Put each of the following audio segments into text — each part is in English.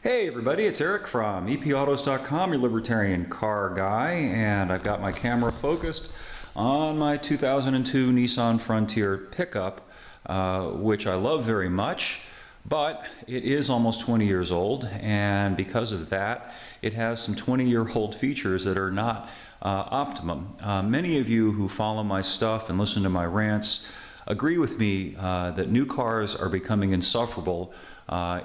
Hey everybody, it's Eric from EPAutos.com, your libertarian car guy, and I've got my camera focused on my 2002 Nissan Frontier pickup, which I love very much, but it is almost 20 years old, and because of that, it has some 20-year-old features that are not optimum. Many of you who follow my stuff and listen to my rants agree with me that new cars are becoming insufferable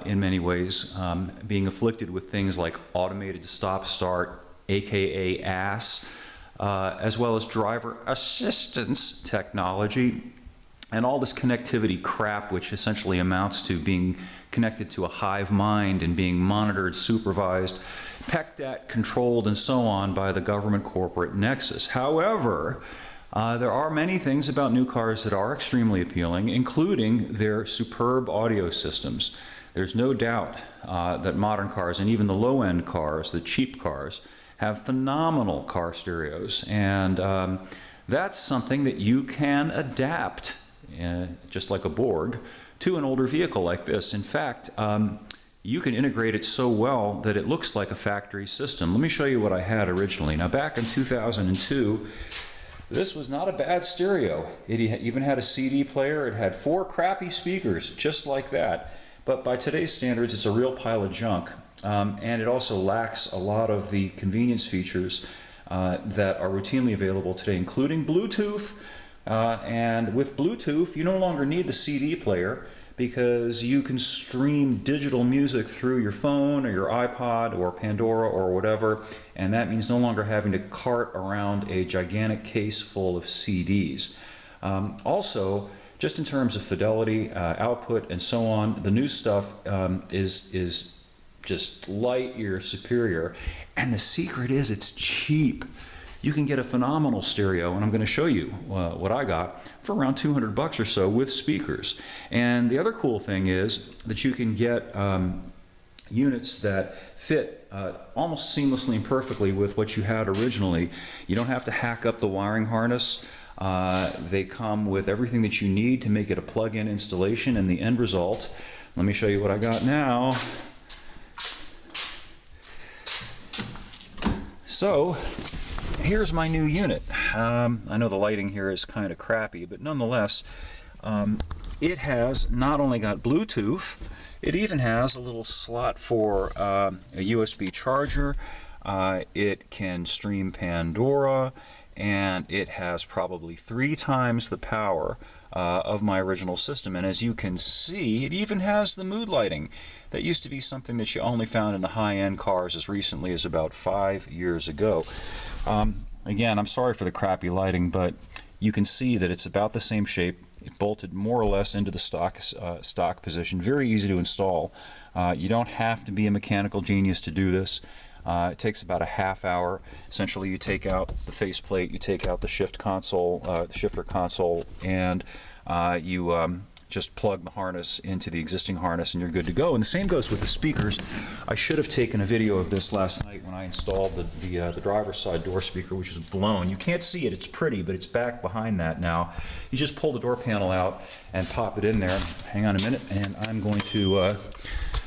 in many ways, being afflicted with things like automated stop-start, aka ASS, as well as driver assistance technology, and all this connectivity crap, which essentially amounts to being connected to a hive mind and being monitored, supervised, pecked at, controlled, and so on by the government corporate nexus. However, there are many things about new cars that are extremely appealing, including their superb audio systems. There's no doubt that modern cars, and even the low-end cars, the cheap cars, have phenomenal car stereos, and that's something that you can adapt, just like a Borg, to an older vehicle like this. In fact, you can integrate it so well that it looks like a factory system. Let me show you what I had originally. Now, back in 2002, this was not a bad stereo. It even had a CD player. It had 4 crappy speakers, just like that. But by today's standards, it's a real pile of junk. And it also lacks a lot of the convenience features that are routinely available today, including Bluetooth. And with Bluetooth, you no longer need the CD player because you can stream digital music through your phone or your iPod or Pandora or whatever, and that means no longer having to cart around a gigantic case full of CDs. Also, just in terms of fidelity, output, and so on, the new stuff is just light year superior, and the secret is it's cheap. You can get a phenomenal stereo, and I'm going to show you what I got for around 200 bucks or so with speakers. And the other cool thing is that you can get units that fit almost seamlessly and perfectly with what you had originally. You don't have to hack up the wiring harness. They come with everything that you need to make it a plug-in installation, and the end result, let me show you what I got now. So, here's my new unit. I know the lighting here is kind of crappy, but nonetheless, it has not only got Bluetooth, it even has a little slot for a USB charger. It can stream Pandora, and it has probably 3 times the power of my original system. And as you can see, it even has the mood lighting. That used to be something that you only found in the high-end cars as recently as about 5 years ago. Again, I'm sorry for the crappy lighting, but you can see that it's about the same shape. It bolted more or less into the stock position. Very easy to install. You don't have to be a mechanical genius to do this. It takes about a half hour. Essentially, you take out the faceplate, you take out the shifter console, and you just plug the harness into the existing harness, and you're good to go. And the same goes with the speakers. I should have taken a video of this last night when I installed the driver's side door speaker, which is blown. You can't see it. It's pretty, but it's back behind that now. You just pull the door panel out and pop it in there. Hang on a minute, and I'm going to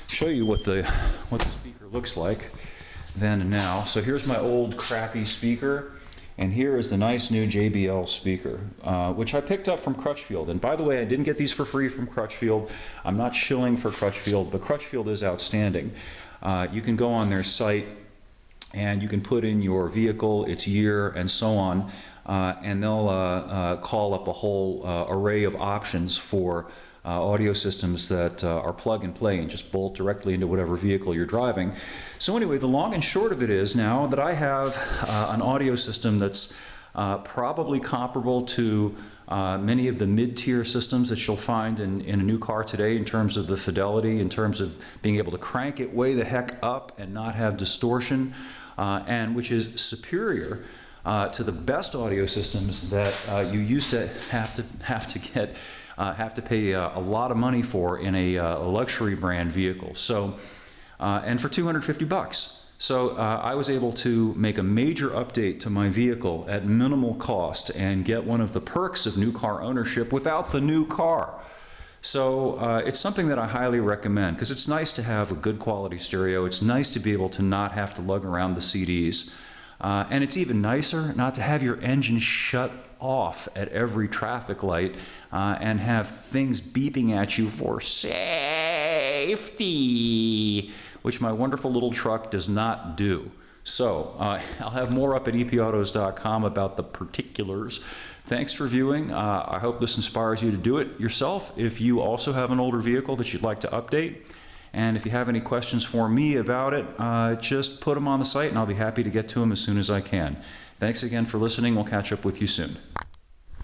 show you what the speaker looks like then and now. So here's my old crappy speaker, and here is the nice new JBL speaker, which I picked up from Crutchfield. And by the way, I didn't get these for free from Crutchfield. I'm not shilling for Crutchfield, but Crutchfield is outstanding. You can go on their site and you can put in your vehicle, its year, and so on, and they'll call up a whole array of options for audio systems that are plug and play and just bolt directly into whatever vehicle you're driving. So anyway, the long and short of it is now that I have an audio system that's probably comparable to many of the mid-tier systems that you'll find in a new car today in terms of the fidelity, in terms of being able to crank it way the heck up and not have distortion, and which is superior to the best audio systems that you used to have to pay a lot of money for in a luxury brand vehicle. So, and for 250 bucks. So I was able to make a major update to my vehicle at minimal cost and get one of the perks of new car ownership without the new car. So it's something that I highly recommend because it's nice to have a good quality stereo. It's nice to be able to not have to lug around the CDs. And it's even nicer not to have your engine shut off at every traffic light and have things beeping at you for safety, which my wonderful little truck does not do. So I'll have more up at epautos.com about the particulars. Thanks for viewing. I hope this inspires you to do it yourself if you also have an older vehicle that you'd like to update. And if you have any questions for me about it, just put them on the site and I'll be happy to get to them as soon as I can. Thanks again for listening. We'll catch up with you soon.